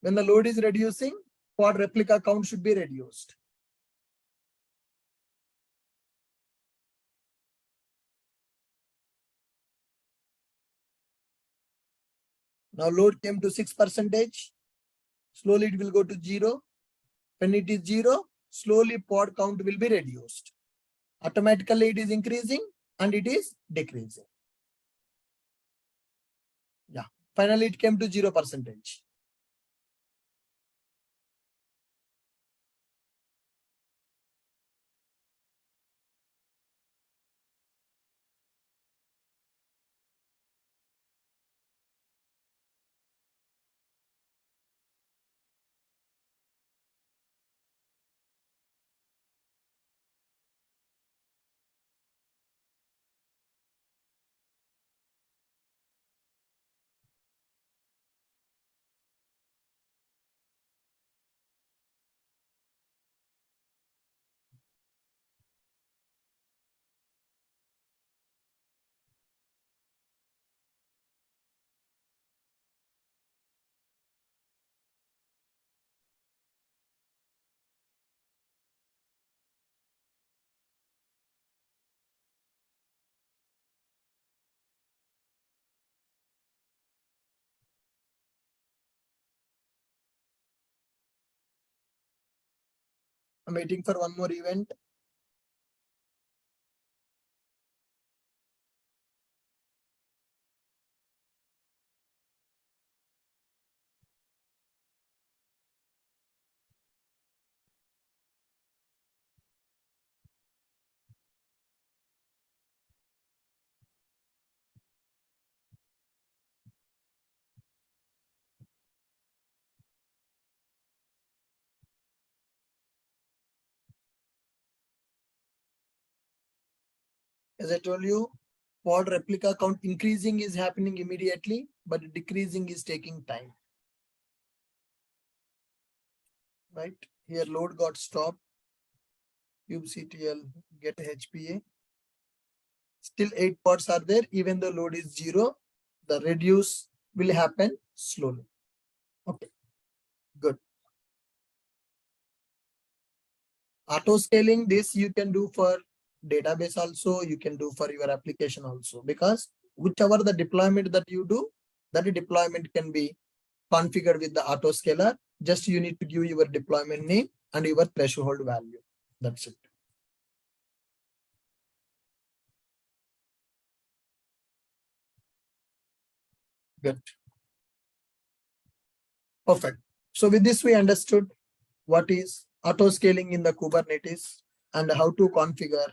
When the load is reducing, pod replica count should be reduced. Now load came to 6%. Slowly it will go to 0. When it is 0, slowly pod count will be reduced. Automatically it is increasing and it is decreasing. Yeah. Finally it came to 0%. I'm waiting for one more event. As I told you, pod replica count increasing is happening immediately, but decreasing is taking time. Right? Here load got stopped. kubectl get HPA. Still 8 pods are there. Even though load is 0, the reduce will happen slowly. Okay, good. Auto scaling, this you can do for database also, you can do for your application also, because whichever the deployment that you do, that deployment can be configured with the auto scaler. Just you need to give your deployment name and your threshold value. That's it. Good. Perfect. So with this, we understood what is auto scaling in the Kubernetes and how to configure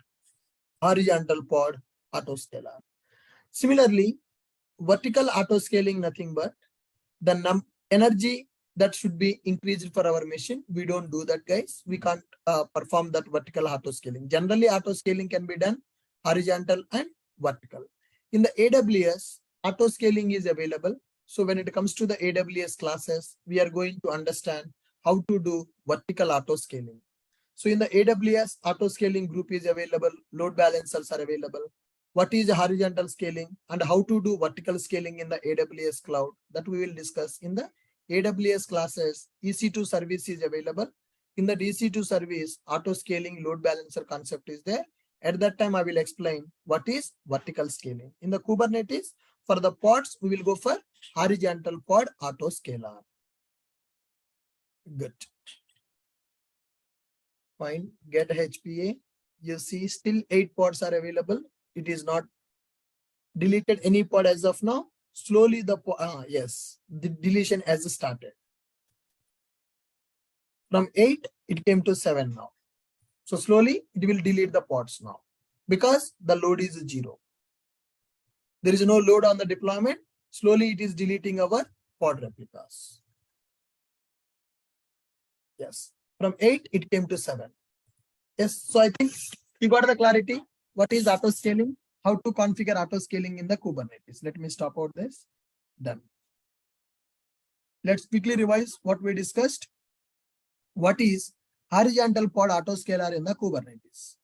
horizontal pod auto scaler. Similarly, vertical auto scaling, nothing but the energy that should be increased for our machine. We don't do that, guys. We can't perform that vertical auto scaling. Generally, auto scaling can be done horizontal and vertical. In the AWS, auto scaling is available. So when it comes to the AWS classes, we are going to understand how to do vertical auto scaling. So in the AWS, auto scaling group is available. Load balancers are available. What is horizontal scaling and how to do vertical scaling in the AWS cloud, that we will discuss in the AWS classes. EC2 service is available. In the EC2 service, auto scaling load balancer concept is there. At that time, I will explain what is vertical scaling. In the Kubernetes, For the pods, we will go for horizontal pod autoscaler. Good. Fine. Get HPA. You see, still 8 pods are available. It is not deleted any pod as of now. Slowly the deletion has started. From 8, it came to 7 now. So slowly it will delete the pods now because the load is 0. There is no load on the deployment. Slowly it is deleting our pod replicas. Yes. From 8, it came to 7. Yes. So I think you got the clarity. What is auto scaling? How to configure auto scaling in the Kubernetes. Let me stop out this. Done. Let's quickly revise what we discussed. What is horizontal pod autoscaler in the Kubernetes?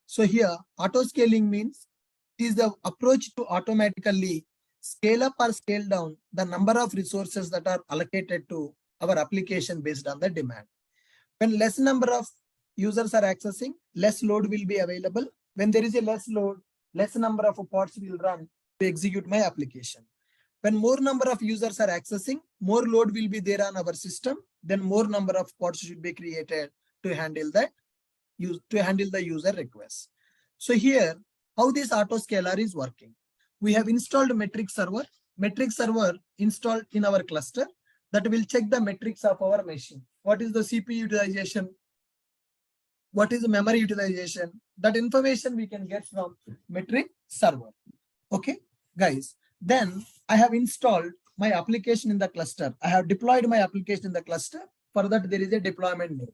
So here, autoscaling means it is the approach to automatically scale up or scale down the number of resources that are allocated to our application based on the demand. When less number of users are accessing, less load will be available. When there is a less load, less number of pods will run to execute my application. When more number of users are accessing, more load will be there on our system, then more number of pods should be created to handle that, the user requests. So here, how this autoscaler is working. We have installed metric server installed in our cluster that will check the metrics of our machine. What is the CPU utilization? What is the memory utilization? That information we can get from metric server. Okay, guys. Then I have installed my application in the cluster. I have deployed my application in the cluster. For that, there is a deployment name.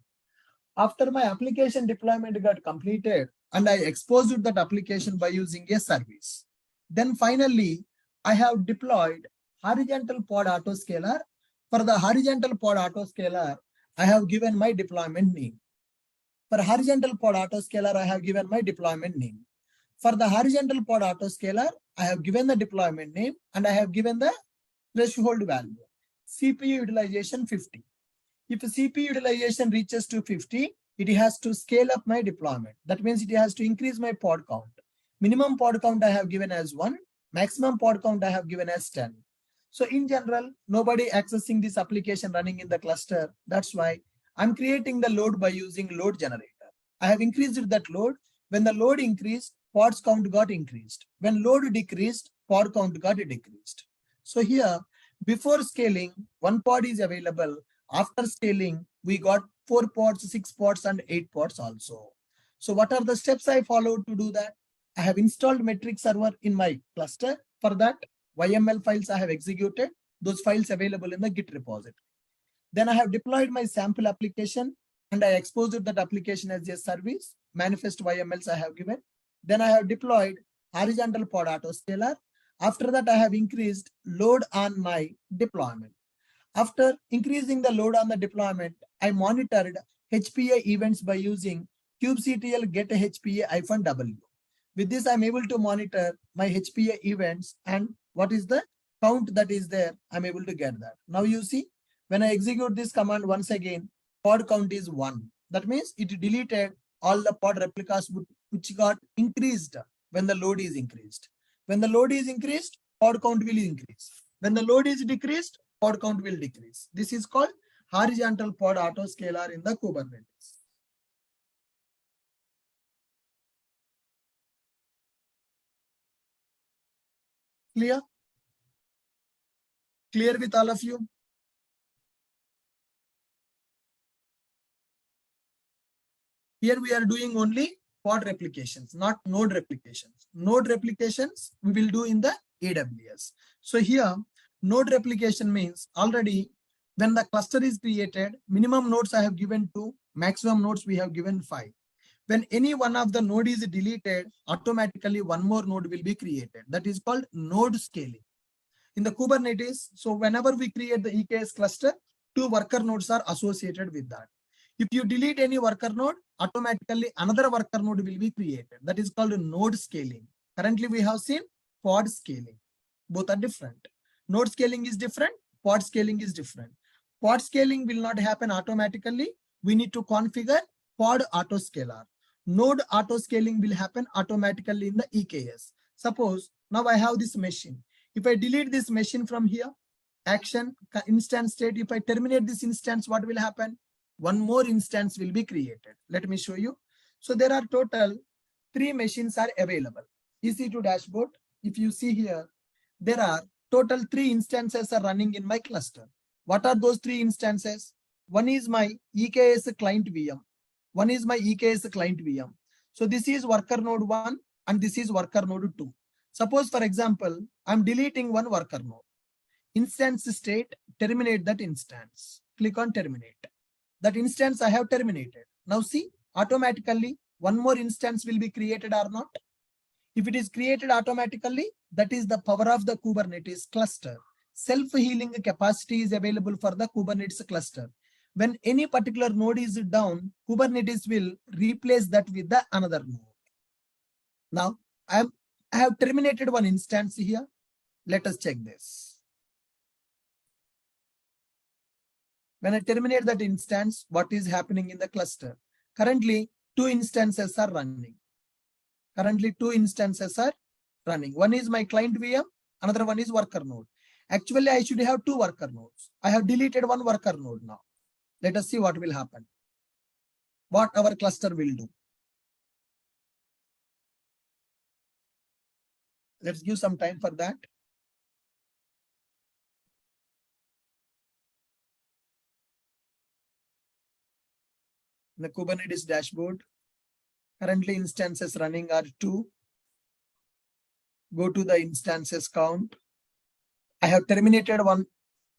After my application deployment got completed and I exposed that application by using a service. Then finally, I have deployed horizontal pod autoscaler. For the horizontal pod autoscaler, I have given my deployment name. For horizontal pod autoscaler, I have given my deployment name. For the horizontal pod autoscaler, I have given the deployment name and I have given the threshold value. CPU utilization 50. If CPU utilization reaches to 50, it has to scale up my deployment. That means it has to increase my pod count. Minimum pod count I have given as 1. Maximum pod count I have given as 10. So in general, nobody accessing this application running in the cluster. That's why I'm creating the load by using load generator. I have increased that load. When the load increased, pods count got increased. When load decreased, pod count got decreased. So here, before scaling, 1 pod is available. After scaling, we got 4 pods, 6 pods, and 8 pods also. So what are the steps I followed to do that? I have installed metric server in my cluster. For that, YML files I have executed. Those files available in the Git repository. Then I have deployed my sample application and I exposed that application as a service. Manifest YMLs I have given. Then I have deployed horizontal pod autoscaler. After that, I have increased load on my deployment. After increasing the load on the deployment, I monitored HPA events by using kubectl get HPA-w. With this, I'm able to monitor my HPA events and what is the count that is there. I'm able to get that. Now you see, when I execute this command once again, pod count is 1. That means it deleted all the pod replicas which got increased when the load is increased. When the load is increased, pod count will increase. When the load is decreased, pod count will decrease. This is called horizontal pod autoscaler in the Kubernetes. Clear? Clear with all of you? Here we are doing only pod replications, not node replications. Node replications we will do in the AWS. So here, node replication means already when the cluster is created, minimum nodes I have given 2, maximum nodes we have given 5. When any one of the node is deleted, automatically one more node will be created. That is called node scaling. In the Kubernetes, so whenever we create the EKS cluster, 2 worker nodes are associated with that. If you delete any worker node, automatically another worker node will be created. That is called node scaling. Currently, we have seen pod scaling. Both are different. Node scaling is different. Pod scaling is different. Pod scaling will not happen automatically. We need to configure pod autoscaler. Node autoscaling will happen automatically in the EKS. Suppose now I have this machine. If I delete this machine from here, action, instance state, if I terminate this instance, what will happen? One more instance will be created. Let me show you. So there are total 3 machines are available. EC2 dashboard, if you see here, there are total 3 instances are running in my cluster. What are those 3 instances? One is my EKS client VM. One is my EKS client VM. So this is worker node 1 and this is worker node 2. Suppose, for example, I'm deleting one worker node. Instance state, terminate that instance. Click on terminate. That instance I have terminated. Now see, automatically one more instance will be created or not? If it is created automatically, that is the power of the Kubernetes cluster. Self-healing capacity is available for the Kubernetes cluster. When any particular node is down, Kubernetes will replace that with the another node. Now, I have terminated one instance here. Let us check this. When I terminate that instance, what is happening in the cluster? Currently, 2 instances are running. Currently, 2 instances are running. One is my client VM, another one is worker node. Actually, I should have 2 worker nodes. I have deleted one worker node now. Let us see what will happen. What our cluster will do. Let's give some time for that. The Kubernetes dashboard. Currently instances running are 2. Go to the instances count. I have terminated one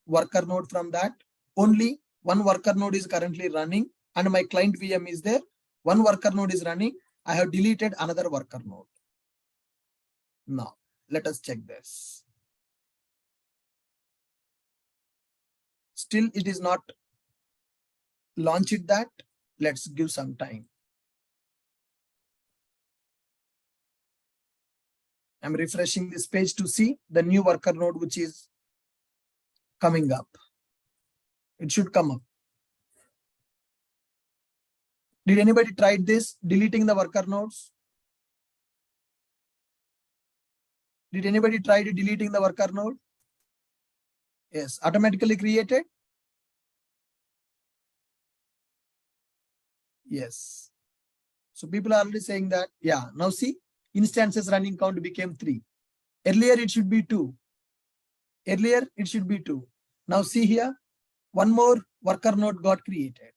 worker node from that. Only one worker node is currently running and my client VM is there. One worker node is running. I have deleted another worker node. Now, let us check this. Still, it is not launched that. Let's give some time. I'm refreshing this page to see the new worker node which is coming up. It should come up. Did anybody try this, deleting the worker nodes? Did anybody try deleting the worker node? Yes, automatically created. Yes. So people are already saying that, yeah, now see, instances running count became 3. Earlier it should be 2. Earlier it should be 2. Now see here, one more worker node got created.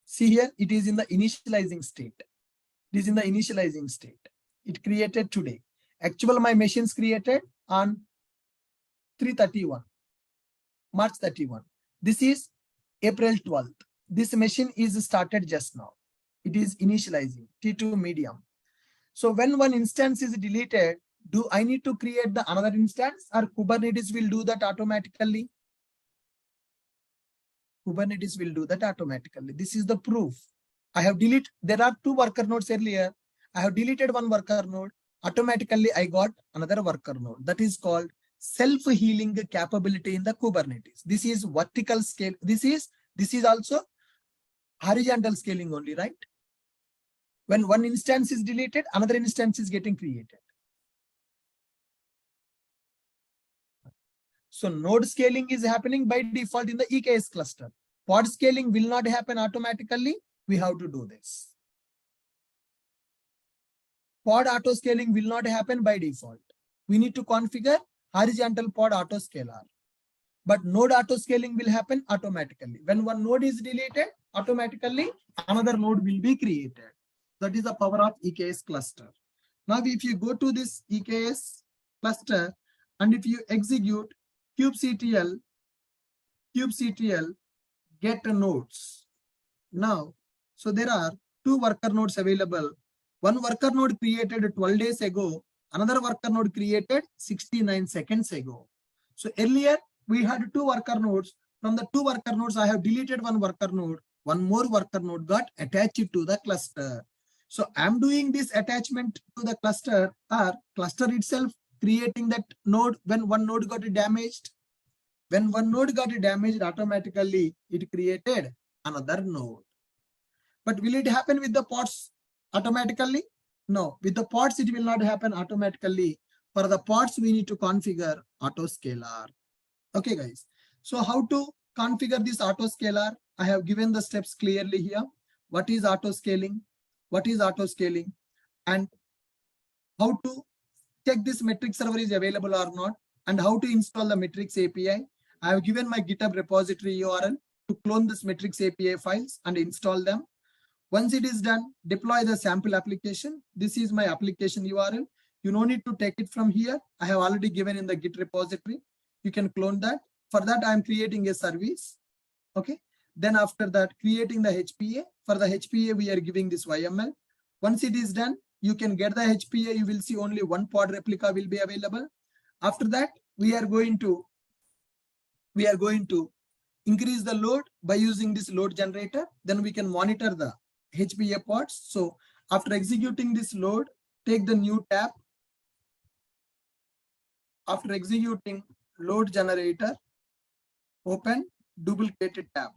See here, it is in the initializing state. It is in the initializing state. It created today. Actual my machines created on 3/31, March 31. This is April 12th. This machine is started just now. It is initializing T2 medium. So when one instance is deleted, do I need to create the another instance or Kubernetes will do that automatically? Kubernetes will do that automatically. This is the proof. I have deleted, there are 2 worker nodes earlier. I have deleted one worker node. Automatically, I got another worker node. That is called self-healing capability in the Kubernetes. This is vertical scale. This is also horizontal scaling only, right? When one instance is deleted, another instance is getting created. So node scaling is happening by default in the EKS cluster. Pod scaling will not happen automatically. We have to do this. Pod auto scaling will not happen by default. We need to configure horizontal pod auto scaler. But node auto scaling will happen automatically. When one node is deleted, automatically another node will be created. That is the power of EKS cluster. Now, if you go to this EKS cluster and if you execute kubectl get nodes. Now, so there are 2 worker nodes available. One worker node created 12 days ago. Another worker node created 69 seconds ago. So earlier we had 2 worker nodes. From the 2 worker nodes, I have deleted one worker node. One more worker node got attached to the cluster. So I'm doing this attachment to the cluster or cluster itself creating that node when one node got damaged. When one node got damaged, automatically it created another node. But will it happen with the pods automatically? No, with the pods, it will not happen automatically. For the pods, we need to configure autoscaler. Okay, guys. So how to configure this autoscaler? I have given the steps clearly here. What is autoscaling? What is autoscaling? And how to check this metrics server is available or not, and how to install the metrics API. I have given my GitHub repository URL to clone this metrics API files and install them. Once it is done, deploy the sample application. This is my application URL. You no need to take it from here. I have already given in the Git repository. You can clone that. For that, I am creating a service. Okay. Then after that, creating the HPA. For the HPA, we are giving this YML. Once it is done, you can get the HPA. You will see only one pod replica will be available. After that, we are going to increase the load by using this load generator. Then we can monitor the HPA pods. So after executing this load, take the new tab. After executing load generator, open duplicated tab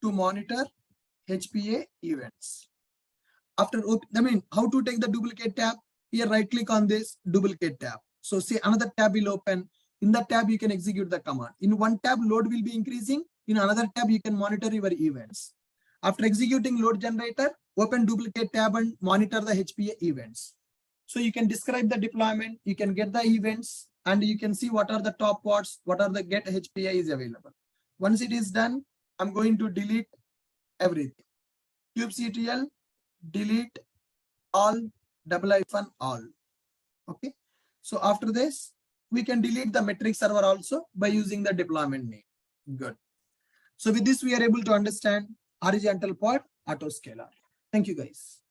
to monitor HPA events. After, how to take the duplicate tab? Here, right click on this duplicate tab. So say another tab will open. In that tab, you can execute the command. In one tab, load will be increasing. In another tab, you can monitor your events. After executing load generator, open duplicate tab and monitor the HPA events. So you can describe the deployment, you can get the events, and you can see what are the top pods, what are the get HPA is available. Once it is done, I'm going to delete everything. kubectl delete all all. Okay. So after this, we can delete the metric server also by using the deployment name. Good. So with this, we are able to understand horizontal pod autoscaler. Thank you, guys.